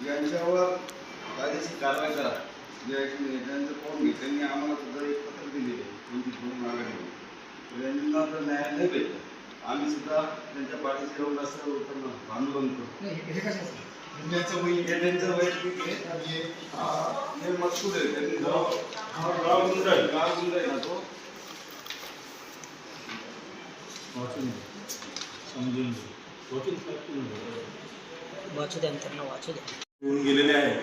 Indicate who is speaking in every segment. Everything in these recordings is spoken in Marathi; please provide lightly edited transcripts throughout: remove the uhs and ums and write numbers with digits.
Speaker 1: यांच्यावर कायदेशीर कारवाई करा. त्यांचं पाहून घे. त्यांनी आम्हाला सुद्धा एक पत्र दिलेलं आहे त्यांची पूर्ण मागणी. यांना जर न्याय नाही भेटला आम्ही सुद्धा त्यांच्या पाठीशी राहून असं उतरणार आंदोलन करू. त्यांचं वैयक्तिक हे मजकूर आहे. त्यांनी गाव गुंड आहे ना तो
Speaker 2: वाचू द्या त्यांना वाचू द्या.
Speaker 3: घेऊन गेलेले आहे.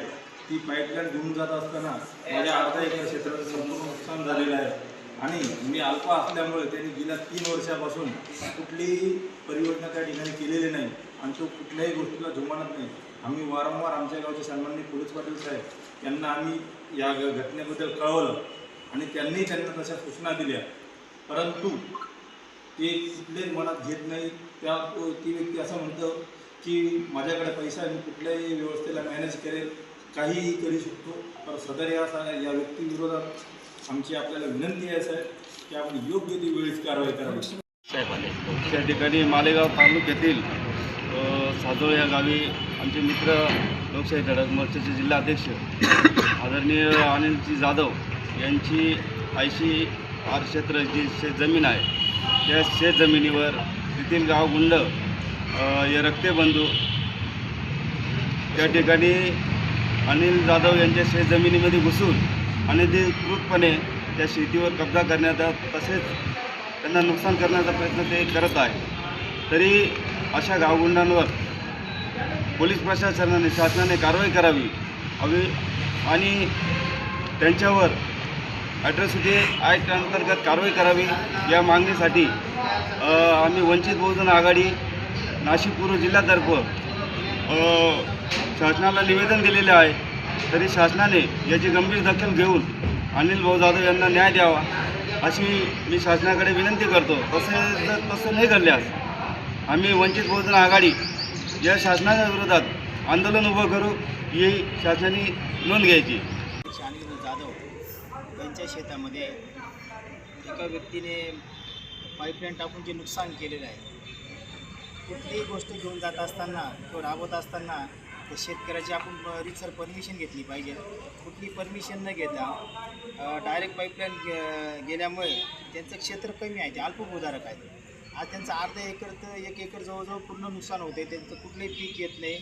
Speaker 3: ती पाईपलाईन घेऊन जात असताना माझ्या अर्धा एकर क्षेत्राचं संपूर्ण नुकसान झालेलं आहे आणि मी अल्पा असल्यामुळे त्यांनी गेल्या 3 वर्षापासून कुठलीही परियोजना त्या ठिकाणी केलेली नाही आणि तो कुठल्याही गोष्टीला जुमानत नाही. आम्ही वारंवार आमच्या गावचे सन्माननीय पोलीस पाटील साहेब यांना आम्ही या घटनेबद्दल कळवलं आणि त्यांनी त्यांना तशा सूचना दिल्या, परंतु ते कुठलेच मनात घेत नाही. ती व्यक्ती असं म्हणतो की माझ्याकडे पैसा आहे, मी कुठल्याही व्यवस्थेला मॅनेज करेल, काहीही करू शकतो. तर सदर या व्यक्तीविरोधात आमची आपल्याला विनंती आहे साहेब की आपण योग्य ती वेळीच कारवाई करावी.
Speaker 1: त्या ठिकाणी मालेगाव तालुक्यातील साजोळ या गावी आमचे मित्र लोकशाही धडक मोर्चाचे जिल्हाध्यक्ष आदरणीय अनिलजी जाधव यांची 80 आर क्षेत्र जी शेतजमीन आहे त्या शेतजमिनीवर तेथील गाव गुंड हे रक्तेबंधू त्या ठिकाणी अनिल जाधव यांच्या शेतजमिनीमध्ये घुसून अनधिकृतपणे त्या शेतीवर कब्जा करण्याचा तसेच त्यांना नुकसान करण्याचा प्रयत्न ते करत आहे. तरी अशा गावगुंडांवर पोलीस प्रशासनाने शासनाने कारवाई करावी हवी आणि त्यांच्यावर ॲट्रॉसिटी ॲक्ट अंतर्गत कारवाई करावी या मागणीसाठी आम्ही वंचित बहुजन आघाडी नाशिक पूर्व जिल्ह्यातर्फे शासनाला निवेदन दिलेले आहे. तरी शासनाने याची गंभीर दखल घेऊन अनिल भाऊ जाधव यांना न्याय द्यावा अशी मी शासनाकडे विनंती करतो. तसं नाही घडल्यास आम्ही वंचित बहुजन आघाडी या शासनाच्या विरोधात आंदोलन उभं करू ही शासनाने नोंद घ्यायची.
Speaker 2: अनिल जाधव यांच्या शेतामध्ये एका व्यक्तीने पाईपलाईन टाकून जे नुकसान केलेलं आहे, कुठलीही गोष्ट घेऊन जात असताना किंवा राबवत असताना त्या शेतकऱ्याची आपण रितसर परमिशन घेतली पाहिजे. कुठली परमिशन न घेता डायरेक्ट पाईपलाईन गेल्यामुळे त्यांचं क्षेत्र कमी आहे, ते अल्पभूधारक आहे. आज त्यांचं अर्धा एकर तर 1 एकर जवळजवळ पूर्ण नुकसान होते. त्यांचं कुठलंही पीक येत नाही.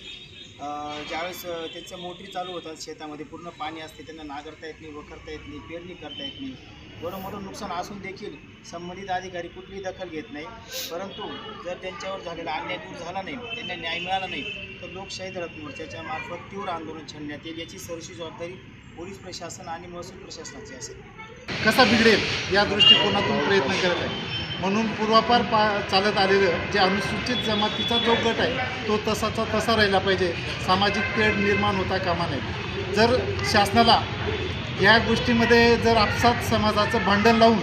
Speaker 2: ज्यावेळेस त्यांचं मोटरी चालू होतात शेतामध्ये पूर्ण पाणी असते, त्यांना नांगरता येत नाही, वखरता येत नाही, पेरणी करता येत नाही. एवढं मोठं नुकसान असून देखील संबंधित अधिकारी कुठलीही दखल घेत नाही. परंतु जर त्यांच्यावर झालेला अन्याय दूर झाला नाही, त्यांना न्याय मिळाला नाही, तर लोकशाही धडक मोर्चाच्या मार्फत तीव्र आंदोलन छेडण्यात येईल. याची सर्वस्वी जबाबदारी पोलीस प्रशासन आणि महसूल प्रशासनाची असेल.
Speaker 4: कसा बिघडेल या दृष्टिकोनातून प्रयत्न करत आहे. म्हणून पूर्वापार चालत आलेलं जे अनुसूचित जमातीचा जो गट आहे तो तसाचा तसा राहिला पाहिजे. सामाजिक तेढ निर्माण होता कामा नये. जर शासनाला या गोष्टीमध्ये जर आपसात समाजाचं भांडण लावून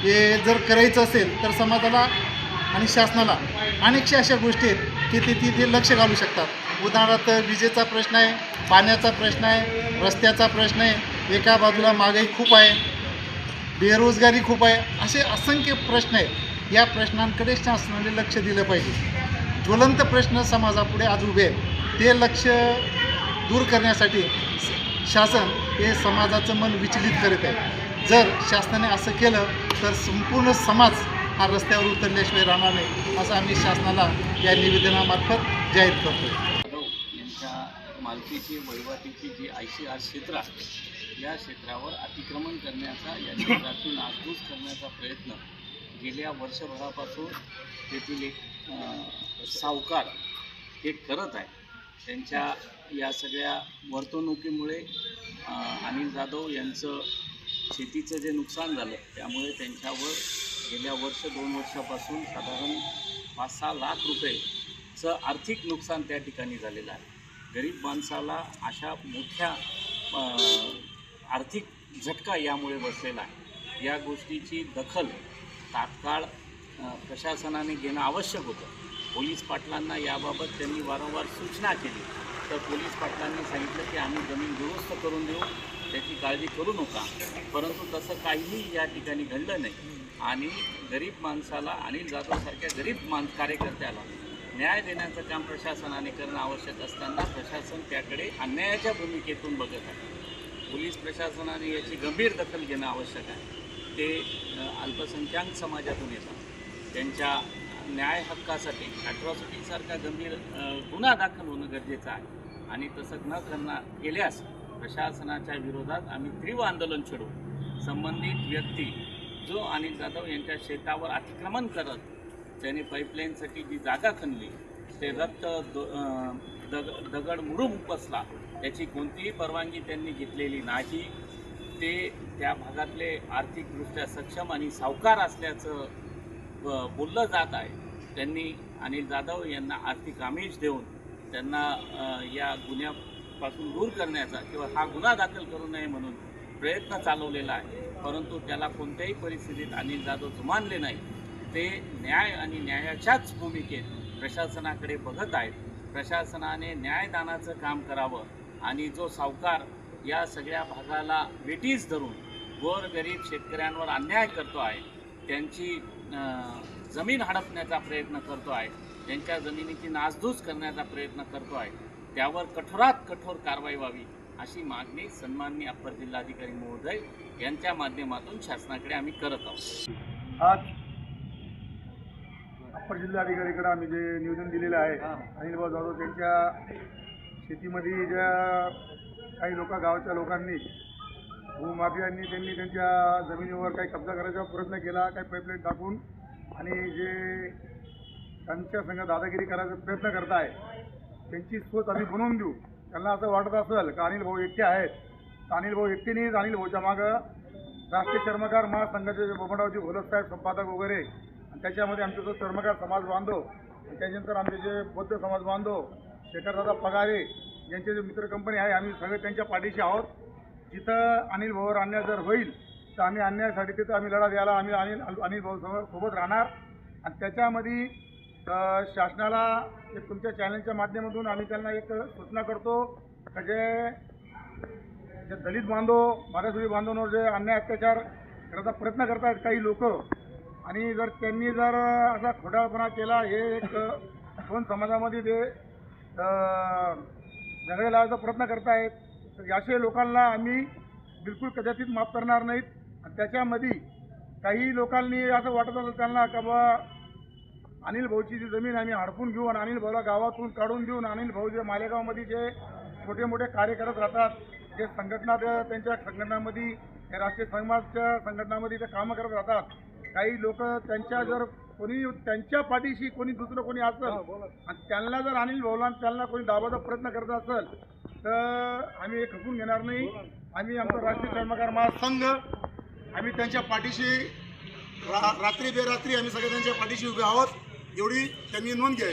Speaker 4: हे जर करायचं असेल तर समाजाला आणि शासनाला अनेकशा अशा गोष्टी आहेत की ते तिथे लक्ष घालू शकतात. उदाहरणार्थ विजेचा प्रश्न आहे, पाण्याचा प्रश्न आहे, रस्त्याचा प्रश्न आहे, एका बाजूला महागाई खूप आहे, बेरोजगारी खूप आहे, असे असंख्य प्रश्न आहेत. या प्रश्नांकडे शासनाने लक्ष दिलं पाहिजे. ज्वलंत प्रश्न समाजापुढे आज उभे आहेत, ते लक्ष दूर करण्यासाठी शासन हे समाजाचं मन विचलित करीत आहे. जर शासनाने असं केलं तर संपूर्ण समाज हा रस्त्यावर उतरल्याशिवाय राहणार नाही असं आम्ही शासनाला या निवेदनामार्फत जाहीर करतो.
Speaker 5: यांच्या मालकीची वहिवाटीची जी 80 आर क्षेत्र आहे या क्षेत्रावर अतिक्रमण करण्याचा या क्षेत्रातून नासधूस करण्याचा प्रयत्न गेल्या वर्षभरापासून तेथील एक सावकार हे करत आहे. त्यांच्या या सगळ्या वर्तणुकीमुळे अनिल जाधव यांचं शेतीचं जे नुकसान झालं त्यामुळे त्यांच्यावर गेल्या 2 वर्षापासून साधारण 5-6 लाख रुपयेचं आर्थिक नुकसान त्या ठिकाणी झालेलं आहे. गरीब माणसाला अशा मोठ्या आर्थिक झटका यामुळे बसलेला आहे. या गोष्टीची दखल तात्काळ प्रशासनाने घेणं आवश्यक होतं. पोलीस पाटलांना याबाबत त्यांनी वारंवार सूचना केली तर पोलीस पाटलांनी सांगितलं की आम्ही जमीन दुरुस्त करून देऊ, त्याची काळजी करू नका. परंतु तसं काहीही या ठिकाणी घडलं नाही आणि गरीब माणसाला अनिल जाधवसारख्या गरीब कार्यकर्त्याला न्याय देण्याचं काम प्रशासनाने करणं आवश्यक असताना प्रशासन त्याकडे अन्यायाच्या भूमिकेतून बघत आहे. पोलीस प्रशासनाने याची गंभीर दखल घेणं आवश्यक आहे. ते अल्पसंख्याक समाजातून येतात, त्यांच्या न्याय हक्कासाठी ॲट्रॉसिटीसारखा गंभीर गुन्हा दाखल होणं गरजेचं आहे आणि तसं न केल्यास प्रशासनाच्या विरोधात आम्ही तीव्र आंदोलन छेडू. संबंधित व्यक्ती जो अनिल जाधव यांच्या शेतावर अतिक्रमण करत त्याने पाईपलाईनसाठी जी जागा खणली, ते दगड मुरुम उपसला, त्याची कोणतीही परवानगी त्यांनी घेतलेली नाही. ते त्या भागातले आर्थिकदृष्ट्या सक्षम आणि सावकार असल्याचं बोललं जात आहे. त्यांनी अनिल जाधव यांना आर्थिक आमिष देऊन त्यांना या गुन्ह्यापासून दूर करण्याचा किंवा हा गुन्हा दाखल करू नये म्हणून प्रयत्न चालवलेला आहे. परंतु त्याला कोणत्याही परिस्थितीत अनिल जाधव जुमानले नाही. ते न्याय आणि न्यायाच्याच भूमिकेत प्रशासनाकडे बघत आहेत. प्रशासनाने न्यायदानाचं काम करावं आणि जो सावकार या सगळ्या भागाला वेटीस धरून गोरगरीब शेतकऱ्यांवर अन्याय करतो आहे, त्यांची जमीन हडपण्याचा प्रयत्न करतो आहे, त्यांच्या जमिनीची नासधूस करण्याचा प्रयत्न करतो आहे, त्यावर कठोरात कठोर कारवाई व्हावी अशी मागणी सन्माननीय अप्पर जिल्हाधिकारी महोदय यांच्या माध्यमातून शासनाकडे आम्ही करत आहोत.
Speaker 6: आज अप्पर जिल्हाधिकारीकडे आम्ही जे निवेदन दिलेलं आहे, अनिल भाऊ जाधव त्यांच्या शेतीमध्ये ज्या काही गावाच्या लोकांनी भूमाफियांनी त्यांनी त्यांच्या जमिनीवर काही कब्जा करायचा प्रयत्न केला, काही पाईपलाईन टाकून, आणि जे त्यांच्या संग दादागिरी करायचा प्रयत्न करत आहे त्यांची सोच आम्ही बनवून देऊ. त्यांना असं वाटत असेल का अनिल भाऊ एकटे आहेत, तर अनिल भाऊ एकटे नाहीच. अनिल भाऊच्या मागं राष्ट्रीय चर्मकार महासंघाचे बोमडावजी घोलप साहेब संपादक वगैरे, आणि त्याच्यामध्ये आमचे जो चर्मकार समाज बांधव, त्याच्यानंतर आमचे जे बौद्ध समाज बांधव, शेखरदादा पगारे यांचे जे मित्र कंपनी आहे, आम्ही सगळे त्यांच्या पाठीशी आहोत. जिथं अनिल भाऊवर अन्याय जर होईल तर आम्ही अन्यायासाठी तिथं आम्ही लढा द्यायला आम्ही अनिल भाऊ सोबत राहणार. आणि त्याच्यामध्ये शासनाला एक तुमच्या चॅनलच्या माध्यमातून आम्ही त्यांना एक सूचना करतो का जे दलित बांधव, मागासवर्गीय बांधवांवर जे अन्याय अत्याचार करायचा प्रयत्न करतात काही लोक, आणि जर त्यांनी जर असा खोटारपणा केला, हे एक दोन समाजामध्ये ते झगडे लावायचा प्रयत्न करतायत, तर असे लोकांना आम्ही बिलकुल कदाचित माफ करणार नाहीत. आणि त्याच्यामध्ये काही लोकांनी असं वाटत असेल त्यांना का बा अनिल भाऊची जी जमीन आम्ही हडपून घेऊ आणि अनिल भाऊला गावातून काढून देऊन, अनिल भाऊ जे मालेगावमध्ये जे छोटे मोठे कार्य करत राहतात, जे संघटना त्यांच्या संघटनामध्ये, या राष्ट्रीय समाजच्या संघटनामध्ये ते कामं करत राहतात, काही लोक त्यांच्या जर कोणी त्यांच्या पाठीशी कोणी दुसरं कोणी असेल आणि त्यांना जर अनिल भाऊला त्यांना कोणी दाबाचा प्रयत्न करत असेल तर आम्ही हे खपून घेणार नाही. आम्ही आमचा राष्ट्रीय चर्मकार महासंघ आम्ही त्यांच्या पाठीशी रात्री बेरात्री आम्ही सगळे त्यांच्या पाठीशी उभे आहोत, एवढी त्यांनी नोंद घ्यावी.